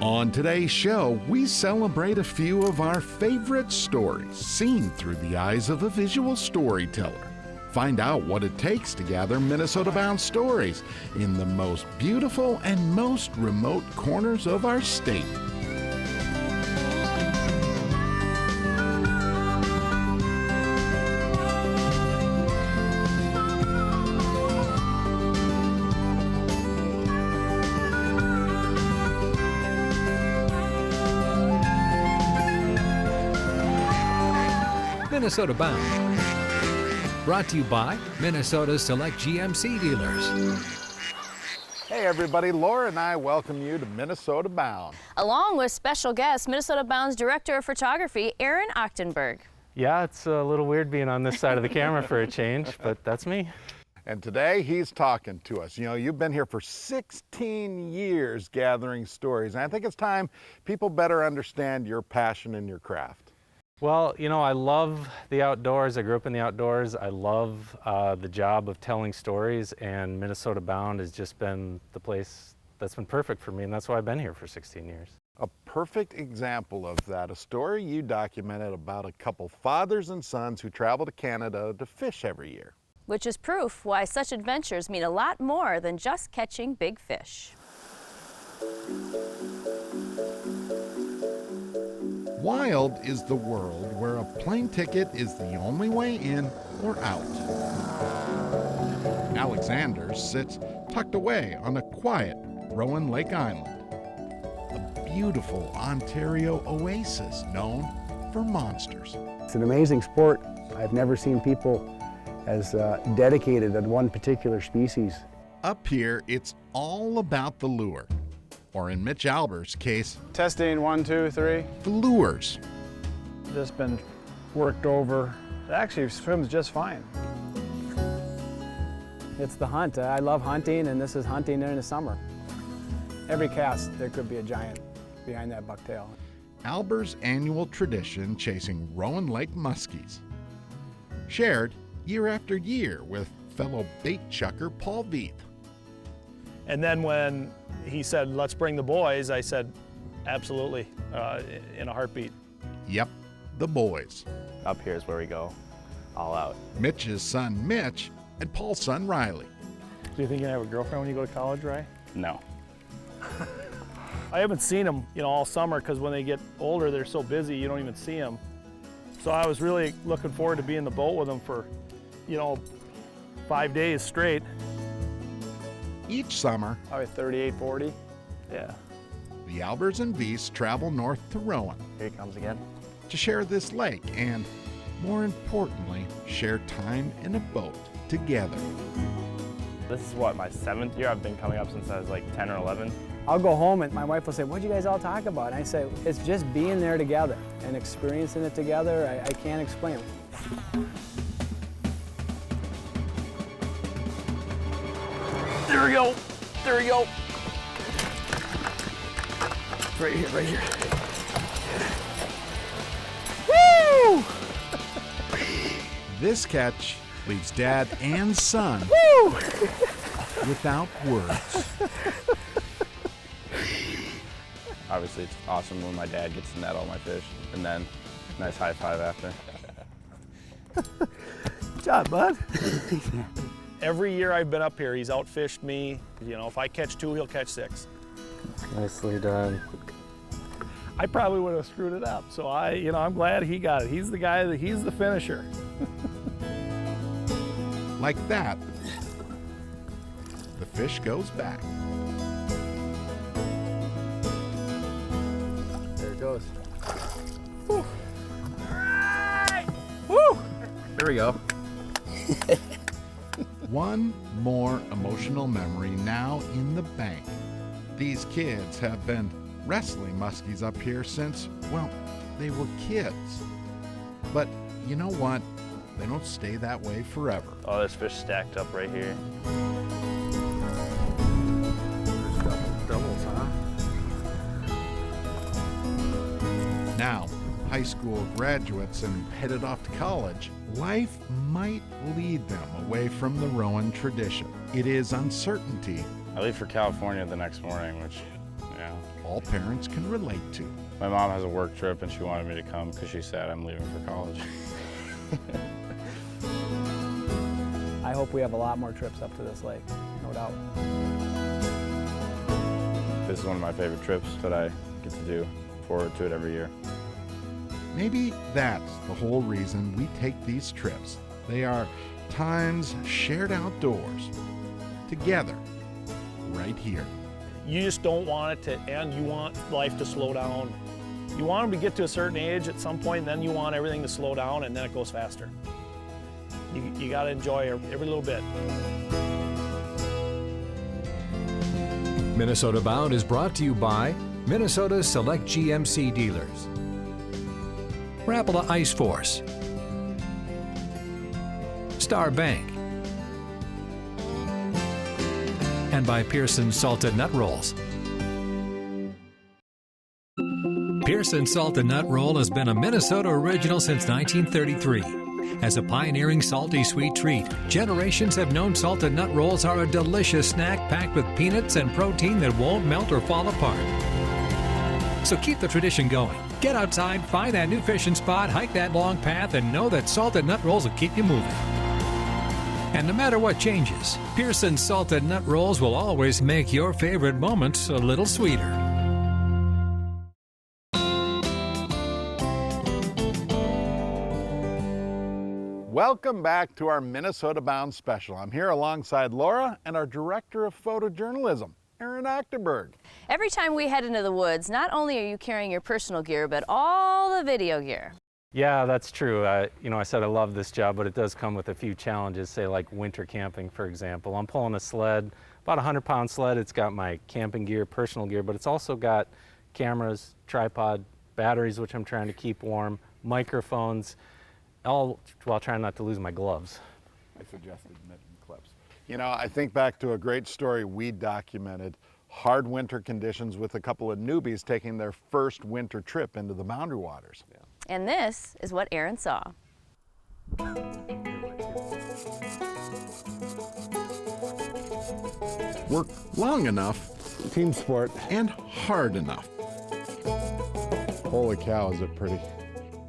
On today's show, we celebrate a few of our favorite stories seen through the eyes of a visual storyteller. Find out what it takes to gather Minnesota-bound stories in the most beautiful and most remote corners of our state. Minnesota Bound. Brought to you by Minnesota's select GMC dealers. Hey everybody, Laura and I welcome you to Minnesota Bound. Along with special guest, Minnesota Bound's Director of Photography, Aaron Ochtenberg. Yeah, it's a little weird being on this side of the camera for a change, but that's me. And today he's talking to us. You know, you've been here for 16 years gathering stories, and I think it's time people better understand your passion and your craft. Well, you know, I love the outdoors. I grew up in the outdoors. I love the job of telling stories, and Minnesota Bound has just been the place that's been perfect for me, and that's why I've been here for 16 years. A perfect example of that, a story you documented about a couple fathers and sons who travel to Canada to fish every year. Which is proof why such adventures mean a lot more than just catching big fish. Wild is the world where a plane ticket is the only way in or out. Alexander's sits tucked away on a quiet Rowan Lake Island, a beautiful Ontario oasis known for monsters. It's an amazing sport. I've never seen people as dedicated to one particular species. Up here, it's all about the lure. Or in Mitch Albert's case, testing 1, 2, 3. the lures. Just been worked over. It actually swims just fine. It's the hunt. I love hunting, and this is hunting during the summer. Every cast, there could be a giant behind that bucktail. Albert's annual tradition chasing Rowan Lake muskies. Shared year after year with fellow bait chucker Paul Veith. And then when he said, let's bring the boys, I said, absolutely, in a heartbeat. Yep, the boys. Up here is where we go, all out. Mitch's son Mitch and Paul's son Riley. Do you think you're gonna have a girlfriend when you go to college, Ray? No. I haven't seen them, all summer, because when they get older, they're so busy, you don't even see them. So I was really looking forward to being in the boat with them for, 5 days straight. Each summer, Probably 38, 40. Yeah. the Alberts and Veiths travel north to Rowan Here he comes again. to share this lake and, more importantly, share time in a boat together. This is what, my 7th year? I've been coming up since I was like 10 or 11. I'll go home and my wife will say, what'd you guys all talk about? And I say, it's just being there together and experiencing it together. I can't explain it. There we go. There we go. Right here, right here. Woo! This catch leaves dad and son without words. Obviously, it's awesome when my dad gets to net all my fish, and then nice high five after. Good job, bud. Every year I've been up here, he's outfished me. If I catch 2, he'll catch 6. Nicely done. I probably would have screwed it up. So I'm glad he got it. He's the guy he's the finisher. Like that, the fish goes back. There it goes. Woo. All right. Woo! Here we go. One more emotional memory now in the bank. These kids have been wrestling muskies up here since, well, they were kids. But you know what? They don't stay that way forever. Oh, there's fish stacked up right here. Doubles, huh? Now, high school graduates and headed off to college, life might lead them away from the Rowan tradition. It is uncertainty. I leave for California the next morning, which, all parents can relate to. My mom has a work trip and she wanted me to come because she's sad I'm leaving for college. I hope we have a lot more trips up to this lake, no doubt. This is one of my favorite trips that I get to do. Forward to it every year. Maybe that's the whole reason we take these trips. They are times shared outdoors, together, right here. You just don't want it to end. You want life to slow down. You want them to get to a certain age at some point, and then you want everything to slow down, and then it goes faster. You got to enjoy every little bit. Minnesota Bound is brought to you by Minnesota's select GMC dealers, Rapala Ice Force, Star Bank, and by Pearson's Salted Nut Rolls. Pearson's Salted Nut Roll has been a Minnesota original since 1933. As a pioneering salty sweet treat, generations have known salted nut rolls are a delicious snack packed with peanuts and protein that won't melt or fall apart. So keep the tradition going. Get outside, find that new fishing spot, hike that long path, and know that salted nut rolls will keep you moving. And no matter what changes, Pearson's Salted Nut Rolls will always make your favorite moments a little sweeter. Welcome back to our Minnesota Bound special. I'm here alongside Laura and our Director of Photojournalism, Aaron Achterberg. Every time we head into the woods, not only are you carrying your personal gear, but all the video gear. Yeah, that's true. You know, I said I love this job, but it does come with a few challenges, say like winter camping, for example. I'm pulling a sled, about a 100-pound sled. It's got my camping gear, personal gear, but it's also got cameras, tripod, batteries, which I'm trying to keep warm, microphones, all while trying not to lose my gloves. I suggested mitten clips. You know, I think back to a great story we documented, hard winter conditions with a couple of newbies taking their first winter trip into the Boundary Waters. Yeah. And this is what Aaron saw. Work long enough, Team sport. and hard enough. Holy cow, is it pretty.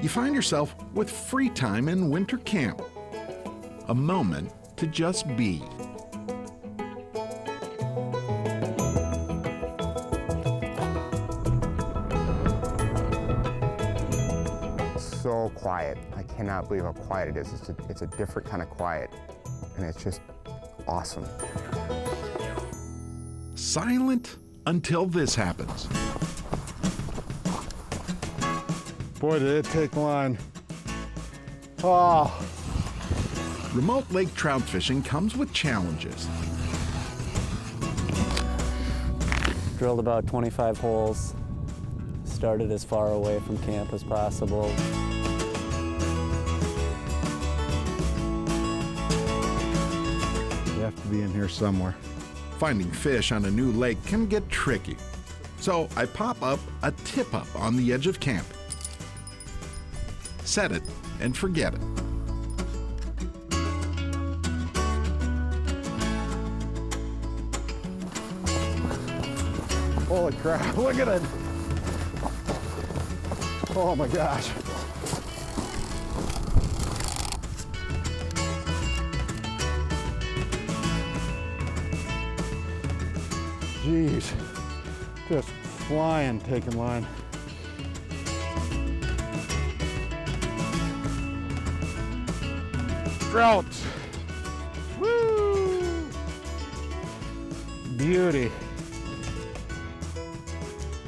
You find yourself with free time in winter camp. A moment to just be. So quiet. I cannot believe how quiet it is. It's a different kind of quiet, and it's just awesome. Silent until this happens. Boy, did it take line. Oh. Remote lake trout fishing comes with challenges. Drilled about 25 holes, started as far away from camp as possible. You have to be in here somewhere. Finding fish on a new lake can get tricky. So I pop up a tip-up on the edge of camp. Set it and forget it. Holy crap, look at it. Oh my gosh. Jeez, just flying, taking line. Trout. Woo! Beauty.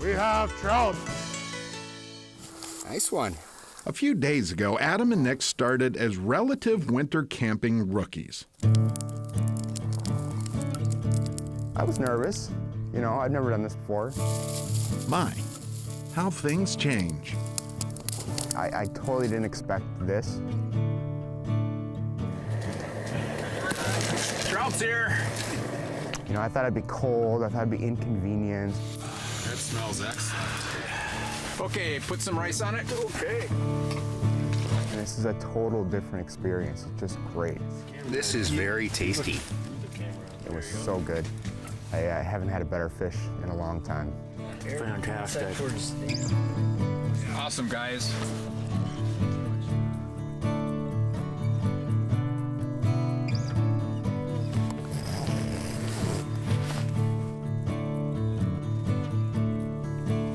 We have trout. Nice one. A few days ago, Adam and Nick started as relative winter camping rookies. I was nervous. You know, I've never done this before. My, how things change. I totally didn't expect this. Trout's here. You know, I thought I'd be cold. I thought I'd be inconvenienced. That smells excellent. Okay, put some rice on it. Okay. And this is a total different experience. It's just great. This is very tasty. It was so good. I haven't had a better fish in a long time. Fantastic. Awesome, guys.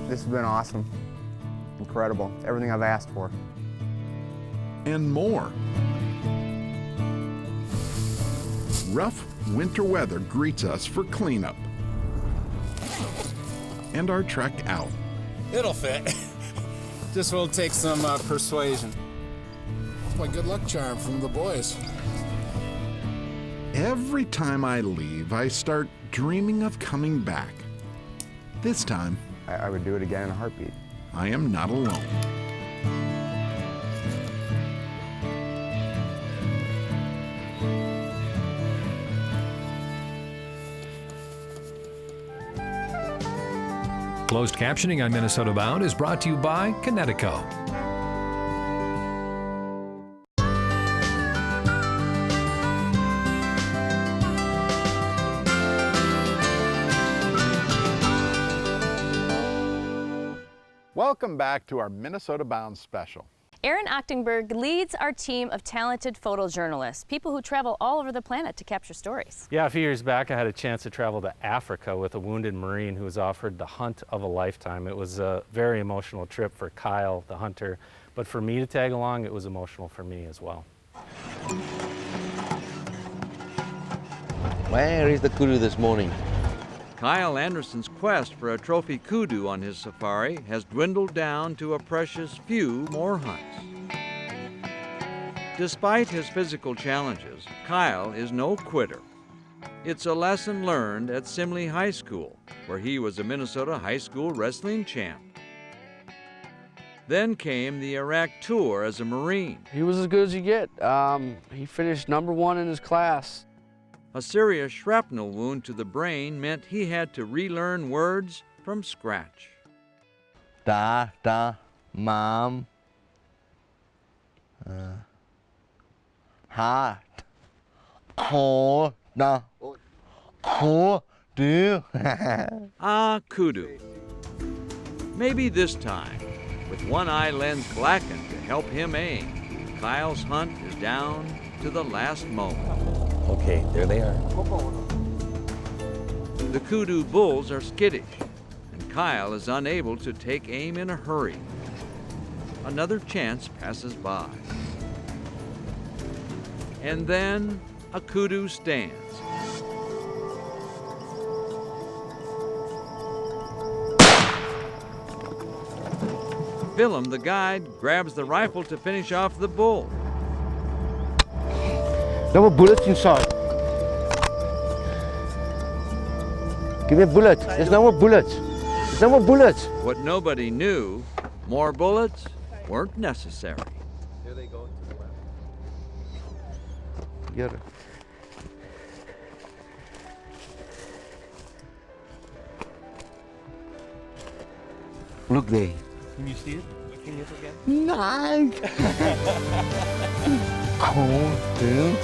This has been awesome. Incredible. Everything I've asked for. And more. Rough winter weather greets us for cleanup and our trek out. It'll fit. Just will take some persuasion. My good luck charm from the boys. Every time I leave, I start dreaming of coming back. This time, I would do it again in a heartbeat. I am not alone. Closed captioning on Minnesota Bound is brought to you by Connecticut. Welcome back to our Minnesota Bound Special. Aaron Ochtenberg leads our team of talented photojournalists, people who travel all over the planet to capture stories. Yeah, a few years back I had a chance to travel to Africa with a wounded Marine who was offered the hunt of a lifetime. It was a very emotional trip for Kyle, the hunter, but for me to tag along, it was emotional for me as well. Where is the kudu this morning? Kyle Anderson's quest for a trophy kudu on his safari has dwindled down to a precious few more hunts. Despite his physical challenges, Kyle is no quitter. It's a lesson learned at Simley High School, where he was a Minnesota high school wrestling champ. Then came the Iraq tour as a Marine. He was as good as you get. He finished #1 in his class. A serious shrapnel wound to the brain meant he had to relearn words from scratch. Da, mom. Heart. Ho, da. Ho, do. Kudu. Maybe this time, with one eye lens blackened to help him aim, Kyle's hunt is down to the last moment. Okay, there they are. The kudu bulls are skittish, and Kyle is unable to take aim in a hurry. Another chance passes by. And then a kudu stands. Willem, the guide, grabs the rifle to finish off the bull. No more bullets inside. Give me a bullet. There's no more bullets. There's no more bullets. What nobody knew, more bullets weren't necessary. Here they go to the left. Get it. Look there. Can you see it? Can you look at it? Nice. Cool, dude.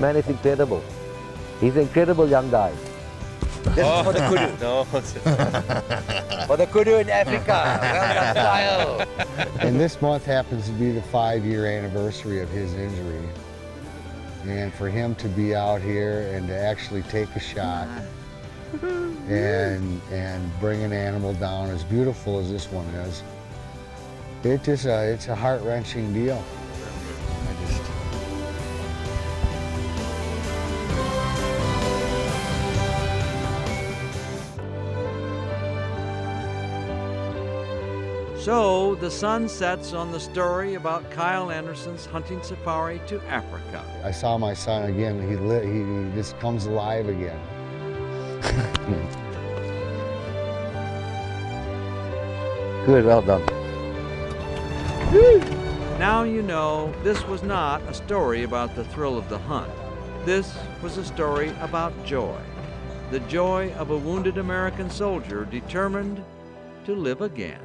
Man is incredible. He's an incredible young guy. This is for the kudu. No. For the kudu in Africa. Well done, style. And this month happens to be the 5-year anniversary of his injury. And for him to be out here and to actually take a shot and bring an animal down as beautiful as this one is, it's a heart-wrenching deal. So the sun sets on the story about Kyle Anderson's hunting safari to Africa. I saw my son again. He just comes alive again. Good, well done. Now you know this was not a story about the thrill of the hunt. This was a story about joy. The joy of a wounded American soldier determined to live again.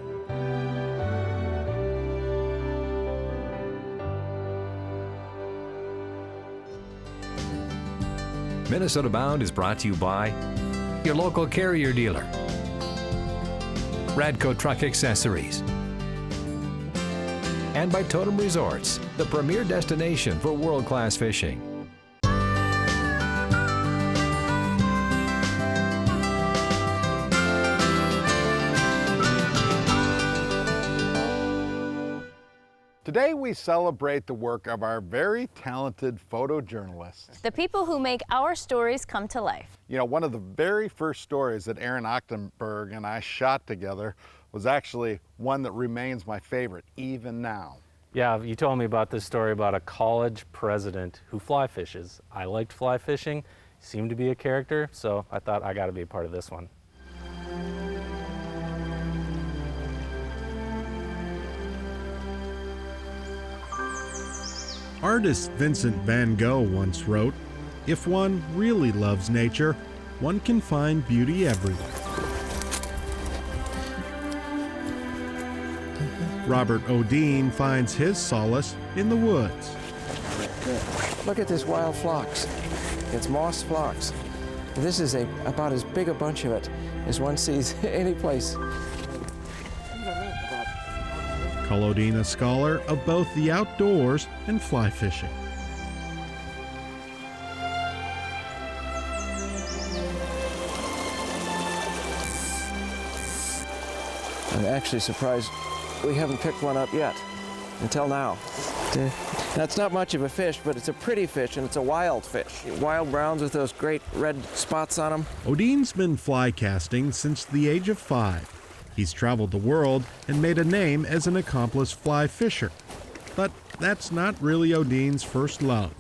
Minnesota Bound is brought to you by your local carrier dealer, Radco Truck Accessories, and by Totem Resorts, the premier destination for world-class fishing. Today we celebrate the work of our very talented photojournalists. The people who make our stories come to life. You know, one of the very first stories that Aaron Ochtenberg and I shot together was actually one that remains my favorite, even now. Yeah, you told me about this story about a college president who fly fishes. I liked fly fishing, seemed to be a character, so I thought I got to be a part of this one. Artist Vincent van Gogh once wrote, "If one really loves nature, one can find beauty everywhere." Robert Odine finds his solace in the woods. Look at this wild phlox. It's moss phlox. This is about as big a bunch of it as one sees any place. Call Odine a scholar of both the outdoors and fly fishing. I'm actually surprised we haven't picked one up yet, until now. That's not much of a fish, but it's a pretty fish, and it's a wild fish. Wild browns with those great red spots on them. Odine's been fly casting since the age of 5. He's traveled the world and made a name as an accomplished fly fisher. But that's not really Odine's first love.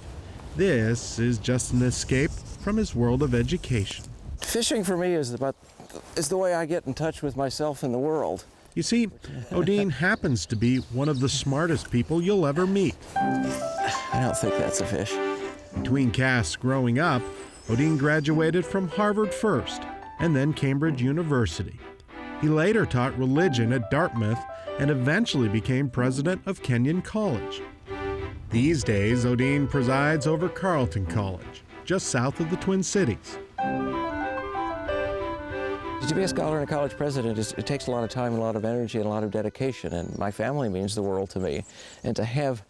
This is just an escape from his world of education. Fishing for me is the way I get in touch with myself and the world. You see, Odine happens to be one of the smartest people you'll ever meet. I don't think that's a fish. Between casts growing up, Odine graduated from Harvard first and then Cambridge University. He later taught religion at Dartmouth and eventually became president of Kenyon College. These days, Odine presides over Carlton College, just south of the Twin Cities. To be a scholar and a college president, it takes a lot of time, a lot of energy, and a lot of dedication, and my family means the world to me. And to have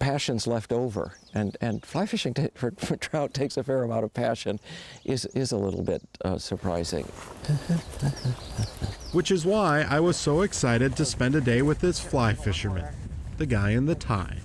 passions left over, and fly fishing for trout takes a fair amount of passion, is a little bit surprising. Which is why I was so excited to spend a day with this fly fisherman, the guy in the tie.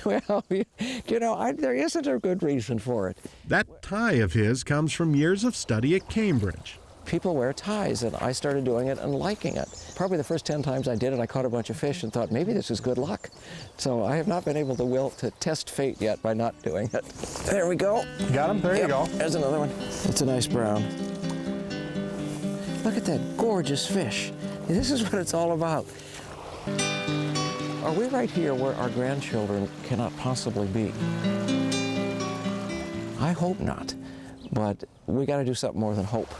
Well, you know, there isn't a good reason for it. That tie of his comes from years of study at Cambridge. People wear ties, and I started doing it and liking it. Probably the first 10 times I did it, I caught a bunch of fish and thought, maybe this is good luck. So I have not been able to test fate yet by not doing it. There we go. Got him? There you go. There's another one. It's a nice brown. Look at that gorgeous fish. This is what it's all about. Are we right here where our grandchildren cannot possibly be? I hope not, but we got to do something more than hope.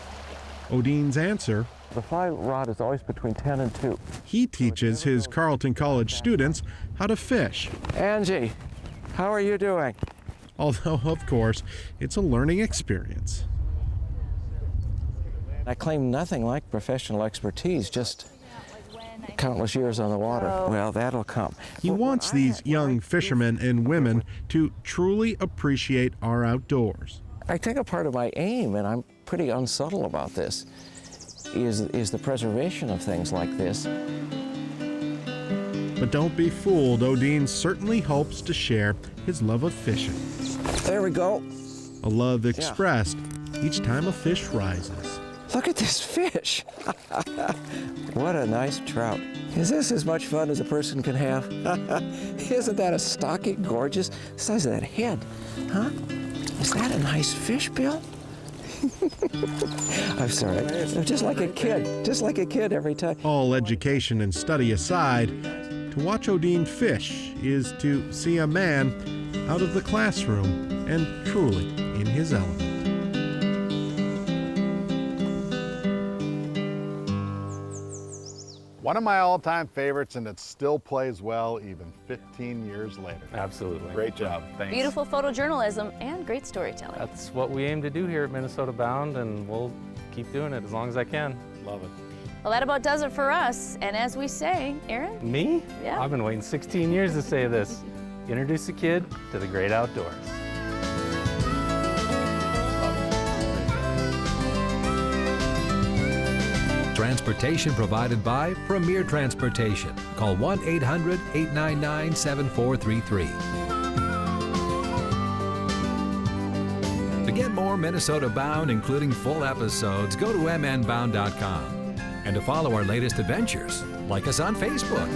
Odine's answer: the fly rod is always between 10 and 2. He teaches his Carlton College students how to fish. Angie, how are you doing? Although, of course, it's a learning experience. I claim nothing like professional expertise, just countless years on the water. Well, that'll come. He wants these young fishermen and women to truly appreciate our outdoors. I think a part of my aim, and I'm pretty unsubtle about this, is the preservation of things like this. But don't be fooled, Odine certainly hopes to share his love of fishing. There we go. A love expressed each time a fish rises. Look at this fish. What a nice trout. Is this as much fun as a person can have? Isn't that a stocky, gorgeous? The size of that head, huh? Is that a nice fish, Bill? I'm sorry. I'm just like a kid every time. All education and study aside, to watch Odine fish is to see a man out of the classroom and truly in his element. One of my all-time favorites, and it still plays well even 15 years later. Absolutely. Great job. Thanks. Beautiful photojournalism and great storytelling. That's what we aim to do here at Minnesota Bound, and we'll keep doing it as long as I can. Love it. Well, that about does it for us. And as we say, Aaron? Me? Yeah. I've been waiting 16 years to say this. Introduce a kid to the great outdoors. Transportation provided by Premier Transportation. Call 1-800-899-7433. To get more Minnesota Bound, including full episodes, go to mnbound.com. And to follow our latest adventures, like us on Facebook.